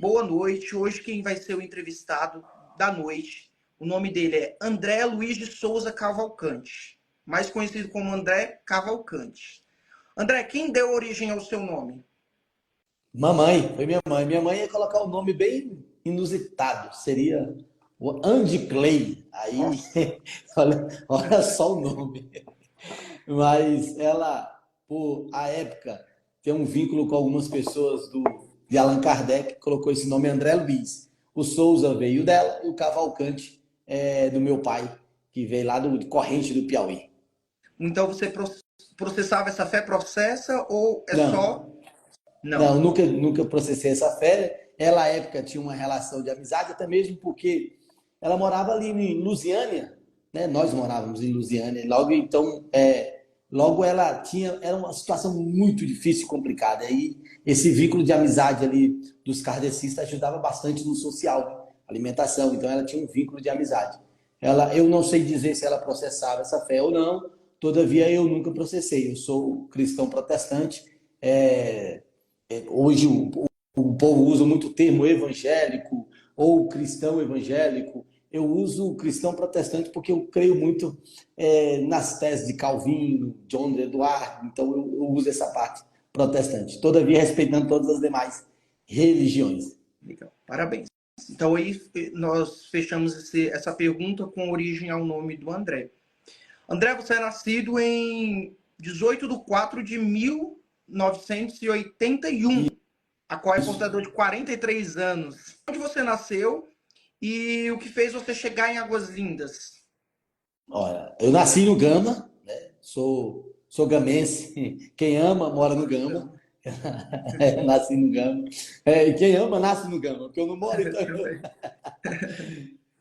Boa noite. Hoje quem vai ser o entrevistado da noite, o nome dele é André Luiz de Souza Cavalcante, mais conhecido como André Cavalcante. André, quem deu origem ao seu nome? Mamãe, foi minha mãe. Minha mãe ia colocar um nome bem inusitado, seria o Andy Clay. Aí, Nossa, olha só o nome. Mas ela, por a época, tem um vínculo com algumas pessoas de Allan Kardec, colocou esse nome André Luiz. O Souza veio dela e o Cavalcante é do meu pai, que veio lá do Corrente do Piauí. então você processava essa fé, processa ou é só... Não, Não. não, nunca processei essa fé. Ela, à época, tinha uma relação de amizade, até mesmo porque ela morava ali em Lusiânia, né? Nós morávamos em Lusiânia. Logo, então, logo ela tinha... Era uma situação muito difícil e complicada. Aí, esse vínculo de amizade ali dos kardecistas ajudava bastante no social, alimentação. Então, ela tinha um vínculo de amizade. Eu não sei dizer se ela processava essa fé ou não, todavia eu nunca processei. Eu sou cristão protestante, é, hoje o povo usa muito o termo evangélico ou cristão evangélico. Eu uso cristão protestante porque eu creio muito nas teses de Calvino, John Eduardo, então eu uso essa parte protestante. Todavia, respeitando todas as demais religiões. Legal, parabéns. Então aí nós fechamos essa pergunta com origem ao nome do André. André, você é nascido em 18 de 4 de 1981, a qual é Isso. portador de 43 anos. Onde você nasceu e o que fez você chegar em Águas Lindas? Olha, eu nasci no Gama, né? Sou gamense. Quem ama, mora no Gama. Nasci no Gama. E quem ama, nasce no Gama, porque eu não moro, então. Também.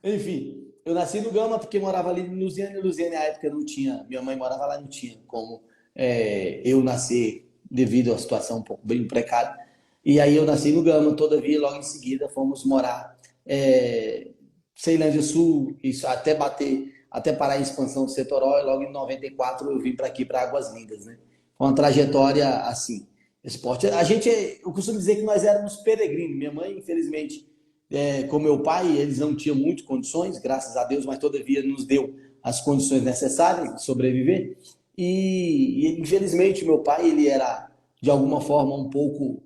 Enfim, eu nasci no Gama porque morava ali em Lusiana. Em Lusiana, na época, não tinha. Minha mãe morava lá, não tinha como eu nascer devido à situação um pouco bem precária. E aí eu nasci no Gama, todavia, logo em seguida fomos morar Ceilândia Sul, isso até parar em expansão do Setoró, e logo em 94 eu vim para aqui, para Águas Lindas, né? Foi uma trajetória assim. Esporte. Eu costumo dizer que nós éramos peregrinos. Minha mãe, infelizmente, com meu pai, eles não tinham muitas condições, graças a Deus, mas todavia nos deu as condições necessárias de sobreviver. Infelizmente, meu pai, ele era, de alguma forma, um pouco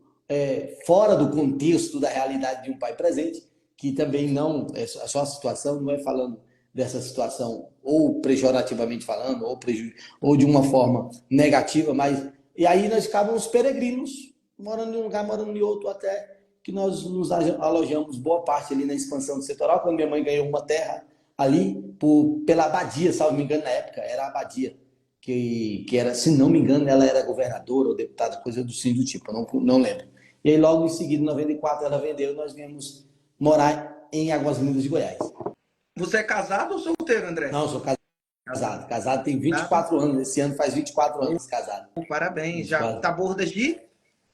fora do contexto da realidade de um pai presente, que também não, é só a situação, não é falando dessa situação ou pejorativamente falando, ou de uma forma negativa, mas... E aí nós ficávamos peregrinos, morando em um lugar, morando em outro, até que nós nos alojamos boa parte ali na expansão do Seitoral, quando minha mãe ganhou uma terra ali pela abadia, salvo me engano, na época, era a abadia, que era, se não me engano, ela era governadora ou deputada, coisa do sim do tipo, eu não lembro. E aí logo em seguida, em 94, ela vendeu e nós viemos morar em Águas Lindas de Goiás. Você é casado ou solteiro, André? Não, eu sou casado. Casado tem Casado? 24 anos. Esse ano faz 24 Oh, anos casado. parabéns. Já 24. tá bordas de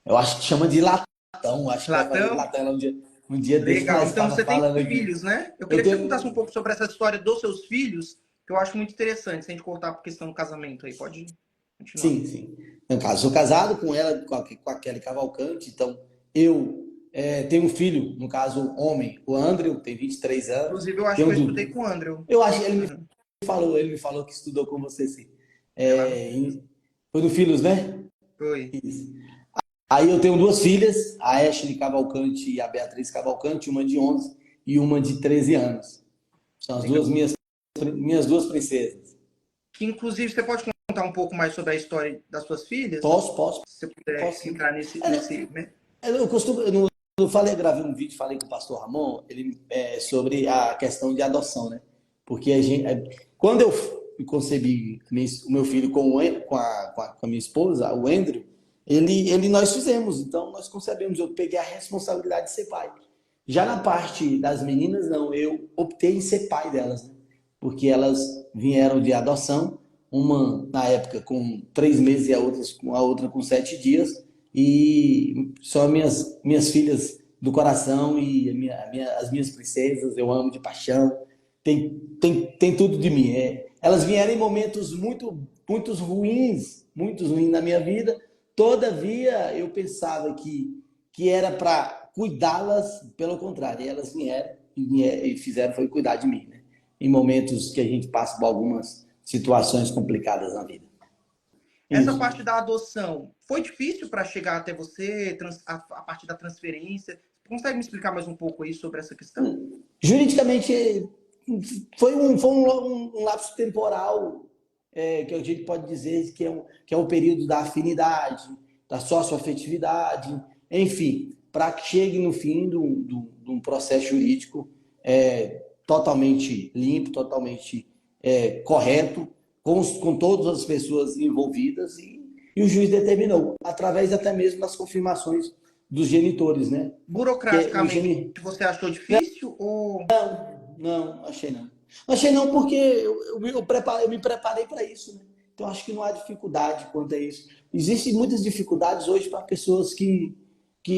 Eu acho que chama de latão. Acho que vai fazer de latão? latão. Um dia desse Legal. nós Então estávamos você tem falando aqui. filhos, né? Eu Eu queria que você contasse um tenho. pouco sobre essa história dos seus filhos, que eu acho muito interessante, sem a gente cortar por questão do casamento aí. Pode continuar. Sim, sim. No caso, sou casado com ela, com a Kelly Cavalcante. Então, eu tenho um filho, no caso, homem, o Andrew, tem 23 anos. Inclusive, eu acho que eu estudei com o Andrew. Eu acho que ele me falou que estudou com você, sim. É lá no... É, foi no Filhos, né? Foi. Isso. Aí eu tenho duas filhas, a Ashley Cavalcante e a Beatriz Cavalcante, uma de 11 e uma de 13 anos. São as Legal. minhas duas princesas. Que, inclusive, você pode contar um pouco mais sobre a história das suas filhas? Posso, Se você puder posso sim. entrar nesse, né? Eu falei, gravei um vídeo, falei com o pastor Ramon, sobre a questão de adoção, né? Porque quando eu concebi o meu filho com a minha esposa, o Andrew, nós fizemos, então nós concebemos, eu peguei a responsabilidade de ser pai. Já na parte das meninas, não, eu optei em ser pai delas, né? Porque elas vieram de adoção, uma na época com 3 meses e a outra com 7 dias, e são minhas filhas do coração e as minhas princesas, eu amo de paixão, tem tudo de mim. Elas vieram em momentos muito ruins na minha vida, todavia eu pensava que era para cuidá-las, pelo contrário, e elas e fizeram foi cuidar de mim, né? Em momentos que a gente passa por algumas situações complicadas na vida. Essa Isso. parte da adoção foi difícil para chegar até você, a parte da transferência? Consegue me explicar mais um pouco aí sobre essa questão? Juridicamente, foi um lapso temporal que a gente pode dizer que é o período da afinidade, da socioafetividade, enfim, para que chegue no fim de um processo jurídico totalmente limpo, totalmente correto, com todas as pessoas envolvidas e o juiz determinou, através até mesmo das confirmações dos genitores, né? Que o Burocraticamente, geni... você achou difícil ou... Não, achei não. Achei não porque eu me preparei para isso, né? Então acho que não há dificuldade quanto a isso. Existem muitas dificuldades hoje para pessoas que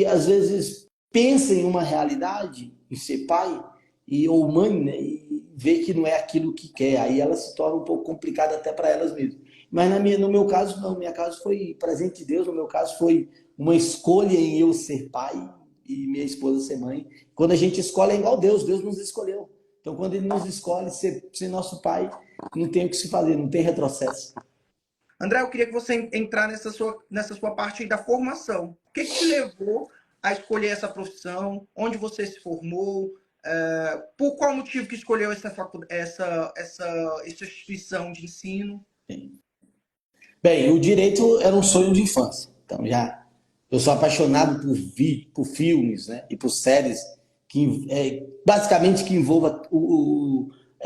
às vezes pensam em uma realidade, em ser pai ou mãe, né? E vê que não é aquilo que quer. Aí ela se torna um pouco complicada até para elas mesmas. Mas no meu caso, não. No meu caso foi presente de Deus. No meu caso foi uma escolha em eu ser pai e minha esposa ser mãe. Quando a gente escolhe é igual Deus. Deus nos escolheu. Então, quando ele nos escolhe ser nosso pai, não tem o que se fazer, não tem retrocesso. André, eu queria que você entrar nessa sua parte aí da formação. O que te levou a escolher essa profissão? Onde você se formou? Por qual motivo que escolheu essa instituição de ensino? Bem, o direito era um sonho de infância. Então, eu sou apaixonado por filmes, né, e por séries basicamente que envolvam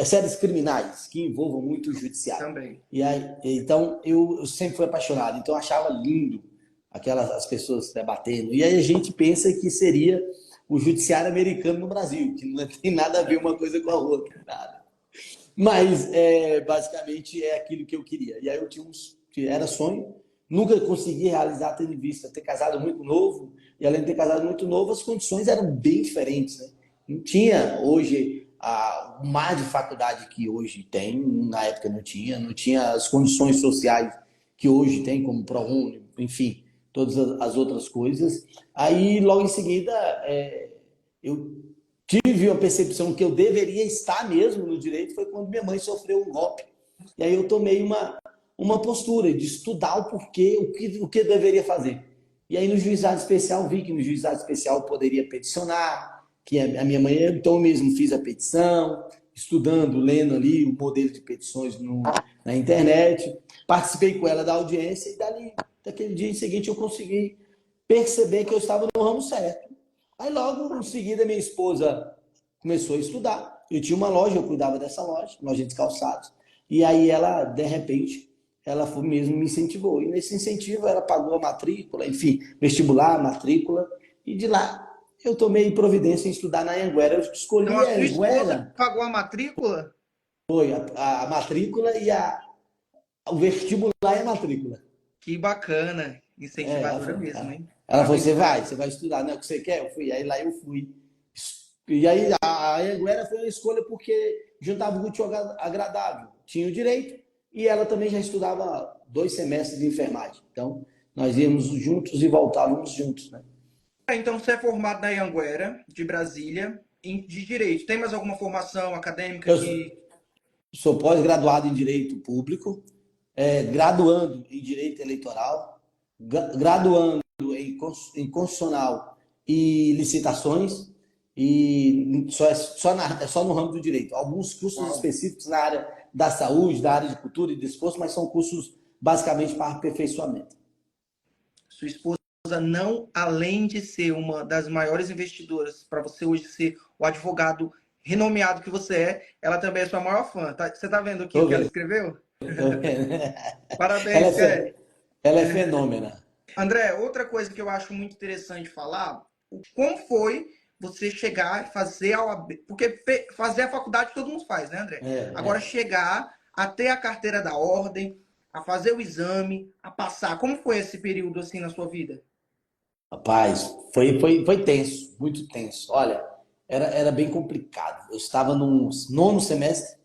séries criminais, que envolvam muito o judiciário. Também. E aí, então, eu sempre fui apaixonado. Então, eu achava lindo as pessoas debatendo. E aí a gente pensa que seria o judiciário americano no Brasil, que não tem nada a ver uma coisa com a outra. Nada. Mas, basicamente, é aquilo que eu queria. E aí eu tinha que era sonho, nunca consegui realizar, tendo em vista ter casado muito novo, e além de ter casado muito novo, as condições eram bem diferentes, né? Não tinha hoje o mar de faculdade que hoje tem, na época não tinha as condições sociais que hoje tem, como ProUni, enfim, todas as outras coisas. Aí, logo em seguida, eu tive a percepção que eu deveria estar mesmo no direito, foi quando minha mãe sofreu um golpe. E aí eu tomei uma postura de estudar o porquê, o que eu deveria fazer. E aí no juizado especial vi que no juizado especial eu poderia peticionar, que a minha mãe, então eu mesmo fiz a petição, estudando, lendo ali o modelo de petições na internet, participei com ela da audiência e daquele dia em seguinte eu consegui perceber que eu estava no ramo certo. Aí logo em seguida minha esposa começou a estudar, eu tinha uma loja, eu cuidava dessa loja de calçados, e aí ela, de repente, ela mesmo me incentivou. E nesse incentivo ela pagou a matrícula, enfim, vestibular, matrícula, e de lá eu tomei providência em estudar na Anhanguera. Eu Então, escolhi a a sua esposa Anhanguera, pagou a matrícula? foi a matrícula e o vestibular e a matrícula. Que bacana. Ela Incentivadora falou, mesmo, hein? ela falou, Parabéns pra ela. você vai estudar, não é o que você quer? Eu fui, aí lá eu fui. E aí a Anhanguera foi uma escolha porque juntava o útil ao agradável. Tinha o direito e ela também já estudava 2 semestres de enfermagem. Então, nós íamos juntos e voltávamos juntos, né? Então, você é formado na Anhanguera, de Brasília, de Direito. Tem mais alguma formação acadêmica Eu que... sou pós-graduado em Direito Público, graduando em Direito Eleitoral, graduando em Constitucional e Licitações, e é só no ramo do direito. Alguns cursos específicos na área da saúde, da área de cultura e desporto, mas são cursos basicamente para aperfeiçoamento. Sua esposa, não, além de ser uma das maiores investidoras, para você hoje ser o advogado renomeado que você ela também é sua maior fã. Você está vendo aqui o Tô que ela vendo, escreveu? tô vendo. Ela Parabéns, é, Kelly. ela é fenômena. André, outra coisa que eu acho muito interessante falar, como foi você chegar e fazer a OAB? Porque fazer a faculdade todo mundo faz, né, André? Agora É. chegar a ter a carteira da ordem, a fazer o exame, a passar. Como foi esse período assim na sua vida? Rapaz, foi tenso, muito tenso. Olha, era bem complicado. Eu estava no nono semestre,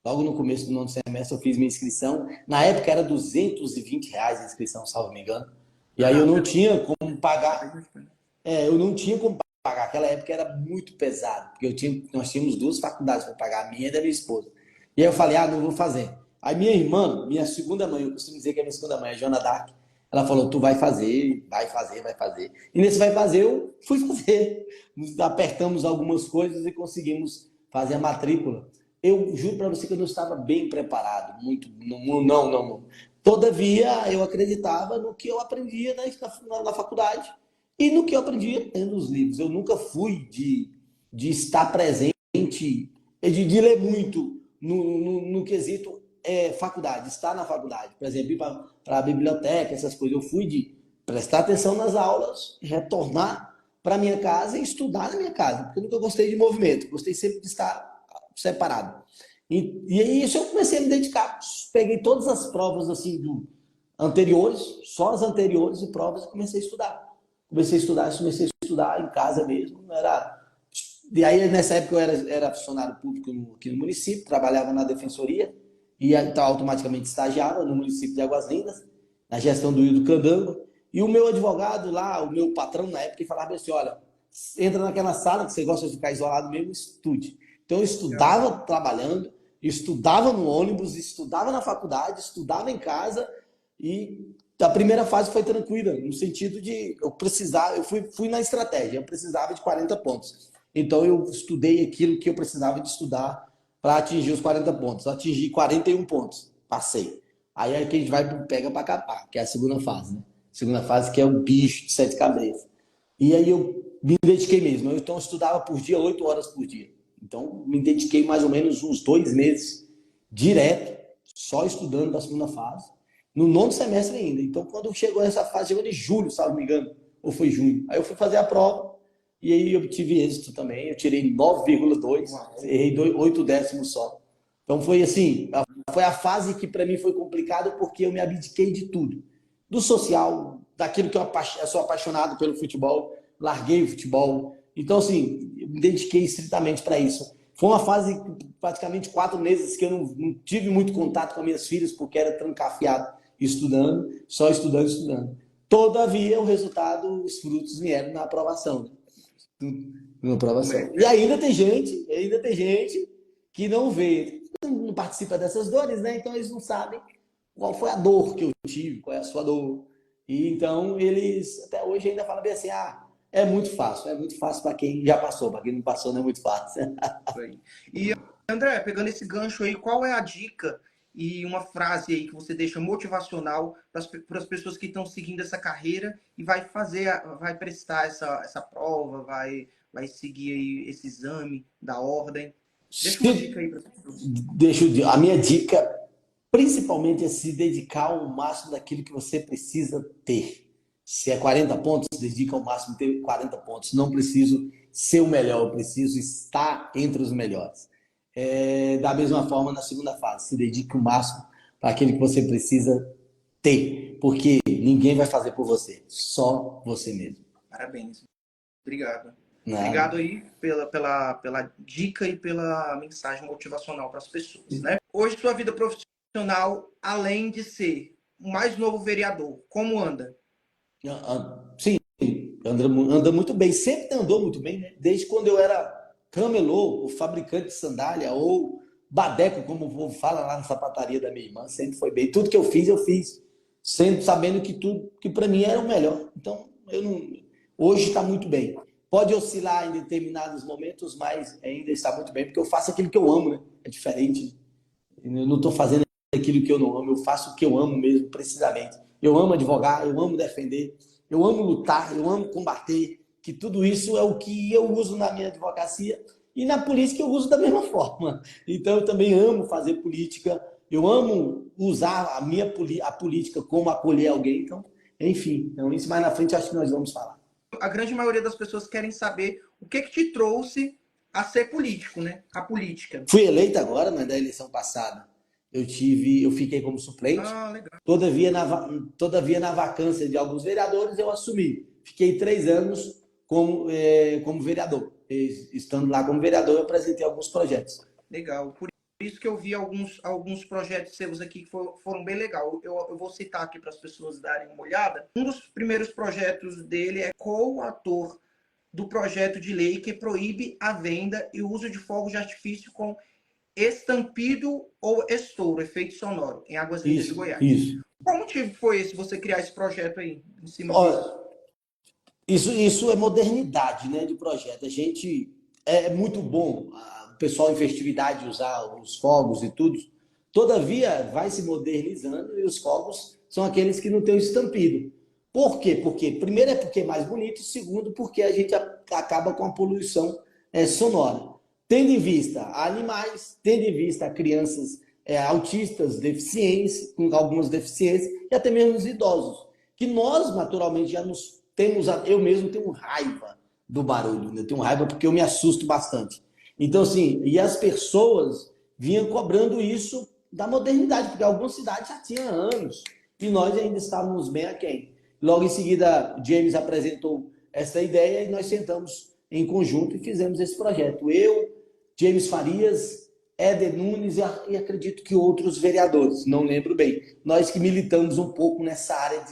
logo no começo do nono semestre eu fiz minha inscrição. Na época era R$ 220 a inscrição, salvo me engano. E aí eu Ah, não tinha como pagar, faz bastante. eu não tinha como pagar. Aquela época era muito pesado, porque nós tínhamos duas faculdades para pagar, a minha e da minha esposa. E aí eu falei, não vou fazer. Aí minha irmã, minha segunda mãe, eu costumo dizer que é minha segunda mãe, a Joana Dark, ela falou, tu vai fazer, vai fazer, vai fazer. E nesse vai fazer, eu fui fazer. Nos apertamos algumas coisas e conseguimos fazer a matrícula. Eu juro para você que eu não estava bem preparado, muito, não. Todavia, eu acreditava no que eu aprendia na faculdade e no que eu aprendia lendo os livros. Eu nunca fui de estar presente, de ler muito no quesito faculdade, estar na faculdade. Por exemplo, ir para a biblioteca, essas coisas. Eu fui de prestar atenção nas aulas, retornar para minha casa e estudar na minha casa, porque eu nunca gostei de movimento, gostei sempre de estar separado. E aí isso eu comecei a me dedicar. Peguei todas as provas assim anteriores, só as anteriores e provas, e comecei a estudar. Comecei a estudar em casa mesmo. E aí nessa época eu era funcionário público aqui no município, trabalhava na defensoria e então, automaticamente estagiava no município de Águas Lindas, na gestão do Rio do Candango. E o meu advogado lá, o meu patrão na época, ele falava assim, olha, entra naquela sala que você gosta de ficar isolado mesmo, estude. Então eu estudava trabalhando, estudava no ônibus, estudava na faculdade, estudava em casa e a primeira fase foi tranquila, no sentido de eu precisava, eu fui na estratégia, eu precisava de 40 pontos. Então eu estudei aquilo que eu precisava de estudar para atingir os 40 pontos. Eu atingi 41 pontos, passei. Aí é que a gente pega para capar, que é a segunda fase, né? Segunda fase que é o bicho de 7 cabeças. E aí eu me dediquei mesmo. Então eu estudava por dia, 8 horas por dia. Então me dediquei mais ou menos uns 2 meses direto, só estudando da segunda fase, no nono semestre ainda. Então quando chegou essa fase, chegou de julho, se não me engano, ou foi junho. Aí eu fui fazer a prova e aí eu tive êxito também. Eu tirei 9,2, errei 8 décimos só. Então foi assim, foi a fase que para mim foi complicado porque eu me abdiquei de tudo. Do social, daquilo que eu sou apaixonado pelo futebol, larguei o futebol. Então, assim, eu me dediquei estritamente para isso. Foi uma fase, praticamente 4 meses, que eu não tive muito contato com as minhas filhas, porque era trancafiado estudando, só estudando, estudando. Todavia, o resultado, os frutos vieram na aprovação. Na aprovação. E ainda tem gente que não vê, não participa dessas dores, né? Então eles não sabem qual foi a dor que eu tive, qual é a sua dor. E então eles até hoje ainda falam bem assim, é muito fácil para quem já passou, para quem não passou não é muito fácil. E André, pegando esse gancho aí, qual é a dica e uma frase aí que você deixa motivacional para as pessoas que estão seguindo essa carreira e vai prestar essa prova, vai seguir aí esse exame da ordem? Deixa uma dica aí para as pessoas. A minha dica principalmente é se dedicar ao máximo daquilo que você precisa ter. Se é 40 pontos, se dedica ao máximo ter 40 pontos. Não preciso ser o melhor, eu preciso estar entre os melhores. Da mesma forma, na segunda fase, se dedique o máximo para aquilo que você precisa ter, porque ninguém vai fazer por você, só você mesmo. Parabéns. Obrigado. Nada. Obrigado aí pela dica e pela mensagem motivacional para as pessoas, né? Hoje, sua vida profissional, além de ser o mais novo vereador, como anda? Sim, anda muito bem. Sempre andou muito bem, né? Desde quando eu era camelô, o fabricante de sandália, ou badeco, como o povo fala lá na sapataria da minha irmã, sempre foi bem. Tudo que eu fiz, sempre sabendo que tudo que para mim era o melhor. Então, eu não. Hoje está muito bem. Pode oscilar em determinados momentos, mas ainda está muito bem, porque eu faço aquilo que eu amo, né? É diferente. Eu não estou fazendo aquilo que eu não amo, eu faço o que eu amo mesmo, precisamente. Eu amo advogar, eu amo defender, eu amo lutar, eu amo combater, que tudo isso é o que eu uso na minha advocacia e na política eu uso da mesma forma. Então eu também amo fazer política, eu amo usar a política como acolher alguém, então, enfim, então isso mais na frente acho que nós vamos falar. A grande maioria das pessoas querem saber o que te trouxe a ser político, né? A política. Fui eleito agora, mas da eleição passada eu fiquei como suplente. Legal. Todavia, na vacância de alguns vereadores, eu assumi. Fiquei 3 anos como vereador. Estando lá como vereador, eu apresentei alguns projetos. Legal. Por isso que eu vi alguns projetos seus aqui que foram bem legais. Eu vou citar aqui para as pessoas darem uma olhada. Um dos primeiros projetos dele é co-ator do projeto de lei que proíbe a venda e o uso de fogos de artifício com estampido ou estouro, efeito sonoro, em Águas Lindas de Isso, Goiás. isso. Qual motivo foi esse, você criar esse projeto aí, em cima disso? Olha, isso é modernidade, né, de projeto. A gente é muito bom o pessoal em festividade usar os fogos e tudo. Todavia, vai se modernizando e os fogos são aqueles que não têm o estampido. Por quê? Porque primeiro é porque é mais bonito, segundo porque a gente acaba com a poluição sonora. Tendo em vista animais, tendo em vista crianças autistas, deficientes, com algumas deficiências, e até mesmo os idosos, que nós naturalmente já nos temos, eu mesmo tenho raiva do barulho, né? Eu tenho raiva porque eu me assusto bastante. Então, assim, e as pessoas vinham cobrando isso da modernidade, porque algumas cidades já tinham anos e nós ainda estávamos bem aquém. Logo em seguida, James apresentou essa ideia e nós sentamos em conjunto e fizemos esse projeto. Eu, James Farias, Éder Nunes e acredito que outros vereadores, não lembro bem. Nós que militamos um pouco nessa área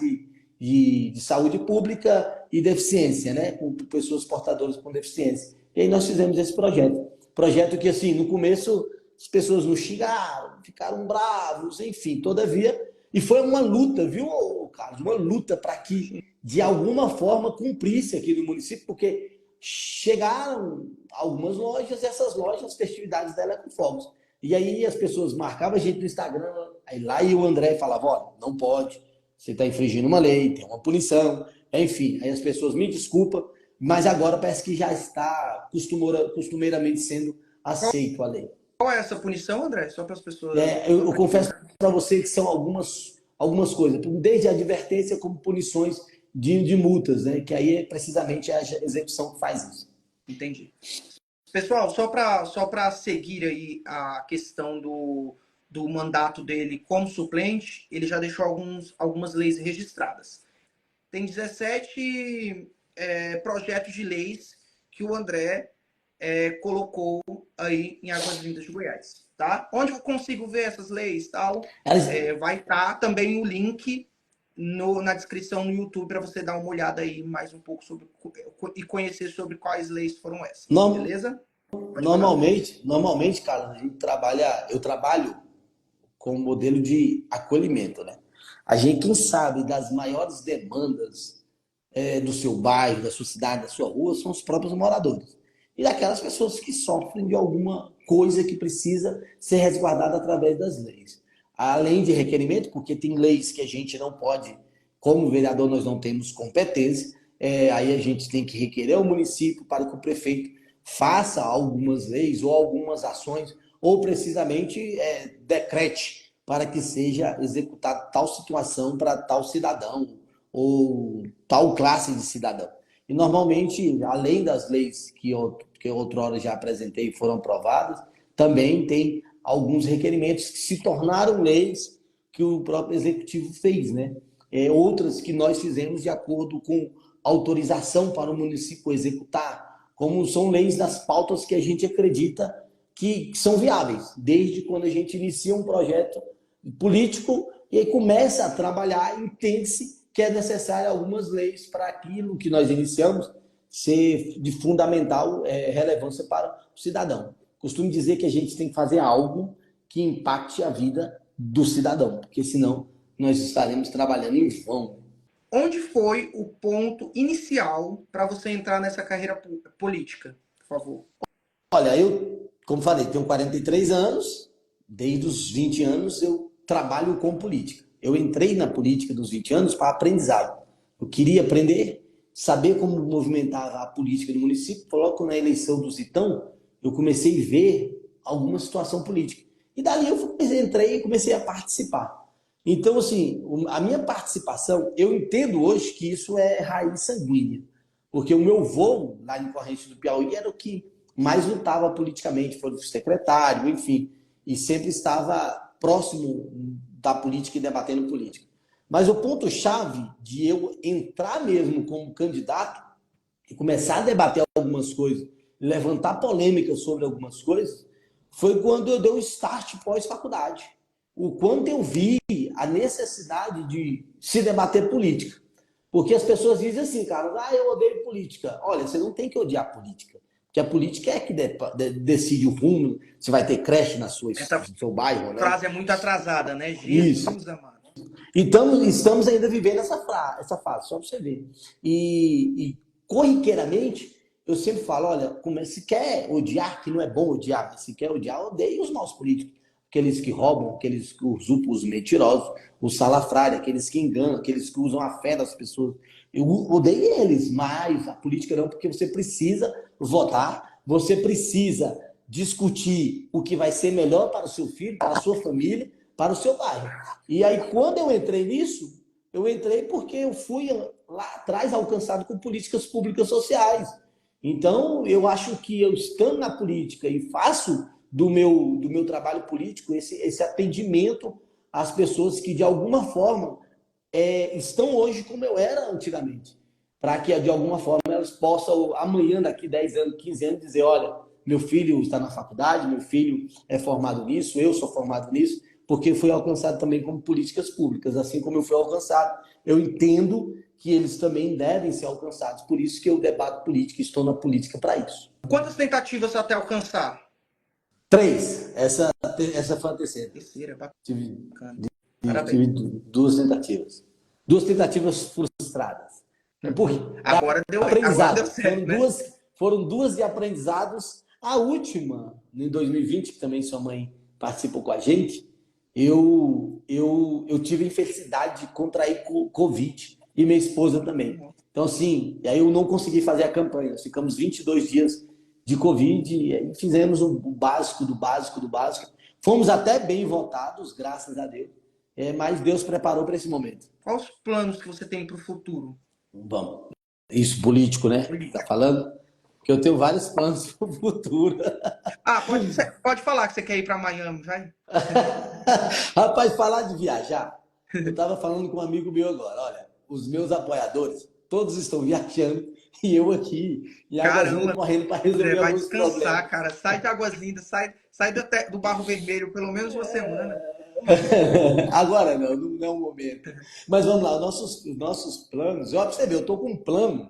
de saúde pública e deficiência, né? Com pessoas portadoras com deficiência. E aí nós fizemos esse projeto. Projeto que, assim, no começo as pessoas nos xingaram, ficaram bravos, enfim, todavia. E foi uma luta, viu, Carlos? Uma luta para que, de alguma forma, cumprisse aqui no município, porque chegaram algumas lojas, e essas lojas, as festividades dela é com fogos. E aí as pessoas marcavam a gente no Instagram, aí lá e o André falava, ó, não pode, você está infringindo uma lei, tem uma punição, enfim. Aí as pessoas me desculpam, mas agora parece que já está costumeiramente sendo aceito a lei. Qual é essa punição, André? Só para as pessoas. Eu confesso para você que são algumas coisas, desde a advertência como punições de multas, né? Que aí é precisamente a execução que faz isso. Entendi. Pessoal, só para seguir aí a questão do mandato dele como suplente, ele já deixou algumas leis registradas. Tem 17 projetos de leis que o André colocou aí em Águas Lindas de Goiás. Tá? Onde eu consigo ver essas leis? Tal? Vai estar também o link na descrição no YouTube para você dar uma olhada aí mais um pouco sobre e conhecer sobre quais leis foram essas. Beleza? Normalmente, cara, eu trabalho com um modelo de acolhimento, né? A gente, quem sabe das maiores demandas do seu bairro, da sua cidade, da sua rua, são os próprios moradores. E daquelas pessoas que sofrem de alguma coisa que precisa ser resguardada através das leis. Além de requerimento, porque tem leis que a gente não pode, como vereador, nós não temos competência, aí a gente tem que requerer ao município para que o prefeito faça algumas leis ou algumas ações, ou precisamente decrete para que seja executada tal situação para tal cidadão ou tal classe de cidadão. E normalmente, além das leis que outrora já apresentei e foram aprovadas, também tem alguns requerimentos que se tornaram leis que o próprio executivo fez, né? Outras que nós fizemos de acordo com autorização para o município executar, como são leis das pautas que a gente acredita que são viáveis, desde quando a gente inicia um projeto político e aí começa a trabalhar, entende-se que é necessário algumas leis para aquilo que nós iniciamos ser de fundamental relevância para o cidadão. Costumo dizer que a gente tem que fazer algo que impacte a vida do cidadão, porque senão nós estaremos trabalhando em vão. Onde foi o ponto inicial para você entrar nessa carreira política, por favor? Olha, eu, como falei, tenho 43 anos, desde os 20 anos eu trabalho com política. Eu entrei na política dos 20 anos para aprendizado. Eu queria aprender, saber como movimentar a política do município. Logo na eleição do Zitão, eu comecei a ver alguma situação política. E dali eu entrei e comecei a participar. Então, assim, a minha participação, eu entendo hoje que isso é raiz sanguínea. Porque o meu voo lá em Corrente do Piauí era o que mais lutava politicamente, foi o secretário, enfim, e sempre estava próximo da política e debatendo política. Mas o ponto-chave de eu entrar mesmo como candidato e começar a debater algumas coisas, levantar polêmicas sobre algumas coisas, foi quando eu dei o start pós-faculdade. O quanto eu vi a necessidade de se debater política. Porque as pessoas dizem assim, cara, eu odeio política. Olha, você não tem que odiar política. Porque a política é que decide o rumo, se vai ter creche Essa no seu bairro, né? frase é muito atrasada, né? Isso. Jesus amado. Então, estamos ainda vivendo essa fase, só para você ver. E corriqueiramente, eu sempre falo, olha, se quer odiar, que não é bom odiar, mas se quer odiar, odeie os maus políticos. Aqueles que roubam, aqueles que usurpam, os mentirosos, os salafrários, aqueles que enganam, aqueles que usam a fé das pessoas. Eu odeio eles, mas a política não, porque você precisa votar, você precisa discutir o que vai ser melhor para o seu filho, para a sua família, para o seu bairro. E aí, quando eu entrei nisso, eu entrei porque eu fui lá atrás alcançado com políticas públicas sociais. Então, eu acho que eu estando na política e faço do meu trabalho político esse atendimento às pessoas que, de alguma forma, estão hoje como eu era antigamente. Para que, de alguma forma, elas possam, amanhã, daqui 10 anos, 15 anos, dizer, olha, meu filho está na faculdade, meu filho é formado nisso, eu sou formado nisso, porque fui alcançado também como políticas públicas, assim como eu fui alcançado. Eu entendo que eles também devem ser alcançados, por isso que eu debato política, estou na política para isso. Quantas tentativas até alcançar? 3. Essa foi a terceira. Terceira, Tive, bacana. tive 2 tentativas. 2 tentativas frustradas. Por quê? Agora deu Aprendizado. certo, né? Foram 2 de aprendizados. A última, em 2020, que também sua mãe participou com a gente, eu tive a infelicidade de contrair Covid e minha esposa também. Então, assim, aí eu não consegui fazer a campanha. Nós ficamos 22 dias de Covid e fizemos o básico do básico do básico. Fomos até bem votados, graças a Deus, mas Deus preparou para esse momento. Quais os planos que você tem para o futuro? Vamos. Isso, político, né? Tá falando? Que eu tenho vários planos para o futuro. Ah, pode falar que você quer ir para Miami, vai? Rapaz, falar de viajar, eu estava falando com um amigo meu agora. Olha, os meus apoiadores, todos estão viajando e eu aqui em Águas Lindas correndo para resolver vai alguns descansar, problemas. cara. Sai de Águas Lindas, sai do Barro Vermelho, pelo menos uma semana. Agora não é o momento. Mas vamos lá, os nossos planos. Ó, pra você ver, eu estou com um plano,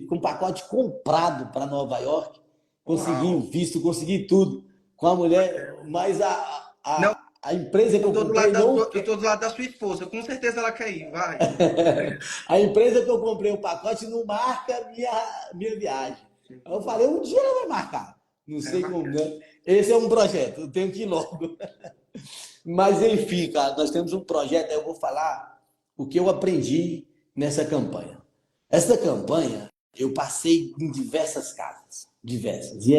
com um pacote comprado para Nova York. Consegui o visto, consegui tudo com a mulher, mas Não, a empresa que eu eu comprei não tô do lado da sua esposa. Com certeza ela quer ir, vai. A empresa que eu comprei o pacote não marca minha viagem. Aí eu falei, um dia ela vai marcar. Não sei como, né? Esse é um projeto, eu tenho que ir logo. Mas, enfim, cara, nós temos um projeto, aí eu vou falar o que eu aprendi nessa campanha. Essa campanha, eu passei em diversas casas, diversas. E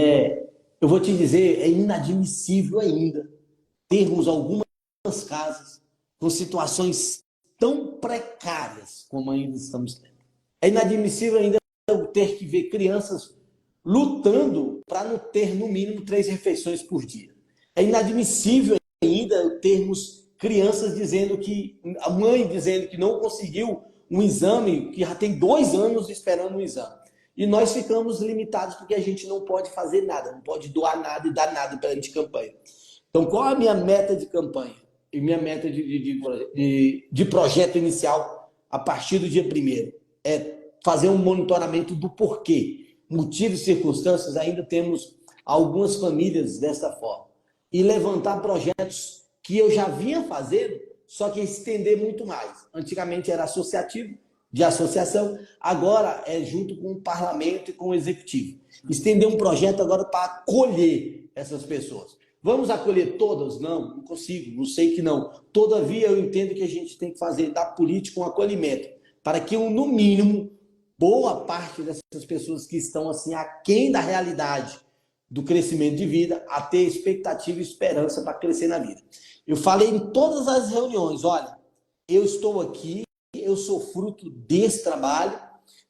eu vou te dizer, é inadmissível ainda termos algumas casas com situações tão precárias como ainda estamos tendo. É inadmissível ainda eu ter que ver crianças lutando para não ter, no mínimo, 3 refeições por dia. É inadmissível ainda termos crianças dizendo que, a mãe dizendo que não conseguiu um exame, que já tem 2 anos esperando um exame. E nós ficamos limitados porque a gente não pode fazer nada, não pode doar nada e dar nada para a gente campanha. Então, qual é a minha meta de campanha? E minha meta de projeto inicial a partir do dia 1º? É fazer um monitoramento do porquê. Motivos e circunstâncias, ainda temos algumas famílias dessa forma. E levantar projetos que eu já vinha fazendo, só que estender muito mais. Antigamente era associativo, de associação, agora é junto com o parlamento e com o executivo. Estender um projeto agora para acolher essas pessoas. Vamos acolher todas? Não consigo, não sei que não. Todavia, eu entendo que a gente tem que fazer da política um acolhimento, para que, no mínimo, boa parte dessas pessoas que estão assim aquém da realidade do crescimento de vida, a ter expectativa e esperança para crescer na vida. Eu falei em todas as reuniões, olha, eu estou aqui, eu sou fruto desse trabalho,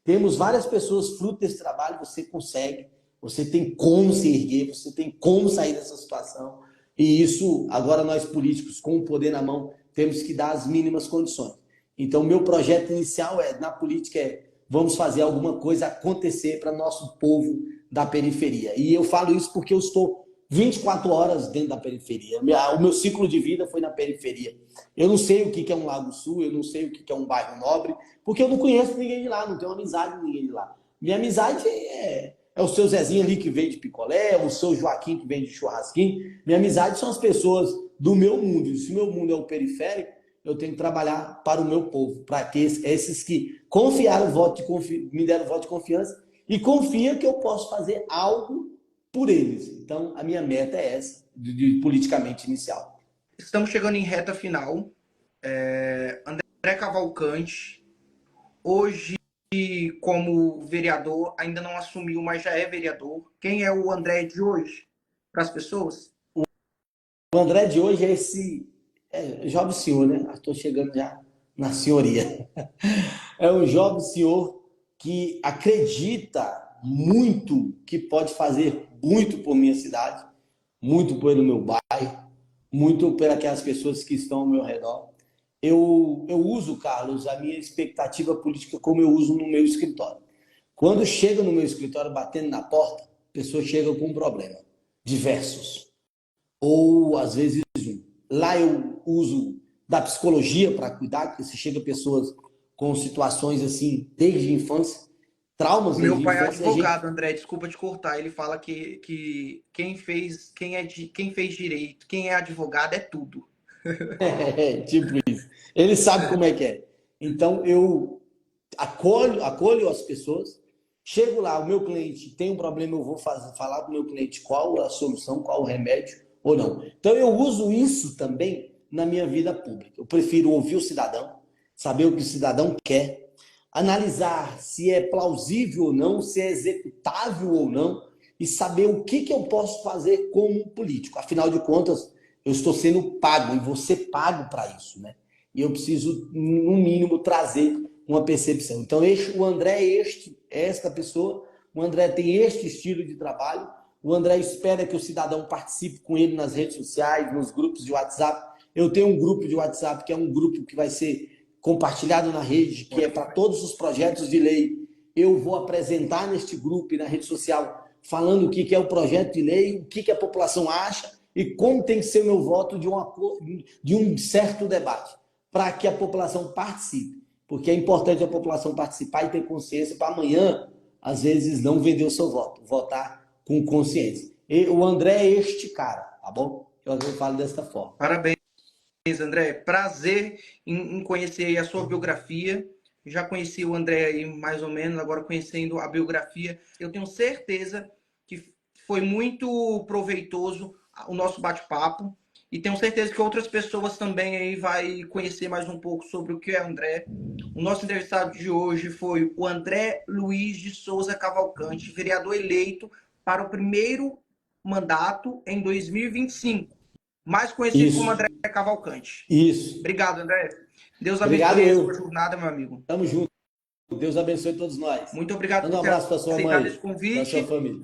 temos várias pessoas fruto desse trabalho, você consegue, você tem como se erguer, você tem como sair dessa situação. E isso, agora nós políticos, com o poder na mão, temos que dar as mínimas condições. Então, meu projeto inicial na política vamos fazer alguma coisa acontecer para nosso povo da periferia. E eu falo isso porque eu estou 24 horas dentro da periferia. O meu ciclo de vida foi na periferia. Eu não sei o que é um Lago Sul, eu não sei o que é um bairro nobre, porque eu não conheço ninguém de lá, não tenho amizade com ninguém de lá. Minha amizade é o seu Zezinho ali que vende picolé, o seu Joaquim que vende churrasquinho. Minha amizade são as pessoas do meu mundo. E se o meu mundo é o periférico, eu tenho que trabalhar para o meu povo, para que esses que confiaram o voto me deram voto de confiança e confia que eu posso fazer algo por eles. Então, a minha meta é essa, de politicamente inicial. Estamos chegando em reta final. André Cavalcante, hoje, como vereador, ainda não assumiu, mas já é vereador. Quem é o André de hoje para as pessoas? O André de hoje é esse jovem senhor, né? Estou chegando já na senhoria. É um jovem senhor que acredita muito que pode fazer muito por minha cidade, muito pelo meu bairro, muito por aquelas pessoas que estão ao meu redor. Eu uso, Carlos, a minha expectativa política como eu uso no meu escritório. Quando chega no meu escritório batendo na porta, a pessoa chega com um problema, diversos. Ou às vezes um. Lá eu uso da psicologia para cuidar, porque se chega pessoas com situações assim desde a infância, traumas Meu desde a pai é infância, e a gente advogado, André, desculpa te cortar. Ele fala que quem fez direito, quem é advogado é tudo. tipo isso. Ele sabe como é que é. Então eu acolho as pessoas, chego lá, o meu cliente tem um problema, eu vou falar para o meu cliente qual a solução, qual o remédio ou não. Então eu uso isso também na minha vida pública. Eu prefiro ouvir o cidadão, saber o que o cidadão quer, analisar se é plausível ou não, se é executável ou não, e saber o que eu posso fazer como político. Afinal de contas, eu estou sendo pago e vou ser pago para isso, né? E eu preciso, no mínimo, trazer uma percepção. Então, o André é esta pessoa, o André tem este estilo de trabalho, o André espera que o cidadão participe com ele nas redes sociais, nos grupos de WhatsApp. Eu tenho um grupo de WhatsApp que é um grupo que vai ser compartilhado na rede, que é para todos os projetos de lei. Eu vou apresentar neste grupo e na rede social, falando o que é o projeto de lei, o que a população acha e como tem que ser o meu voto de um certo debate, para que a população participe. Porque é importante a população participar e ter consciência para amanhã, às vezes, não vender o seu voto, votar com consciência. E o André é este cara, tá bom? Eu falo desta forma. Parabéns, André. Prazer em conhecer a sua biografia. Já conheci o André aí mais ou menos, agora conhecendo a biografia, eu tenho certeza que foi muito proveitoso o nosso bate-papo. E tenho certeza que outras pessoas também aí vai conhecer mais um pouco sobre o que é André. O nosso entrevistado de hoje foi o André Luiz de Souza Cavalcante, vereador eleito para o primeiro mandato em 2025, mais conhecido como Isso, André Cavalcante. isso. Obrigado, André. Deus Obrigado abençoe a sua eu. jornada, meu amigo. Tamo junto. Deus abençoe todos nós. Muito obrigado Manda um por ter abraço para sua aceitado esse mãe, para sua convite. família.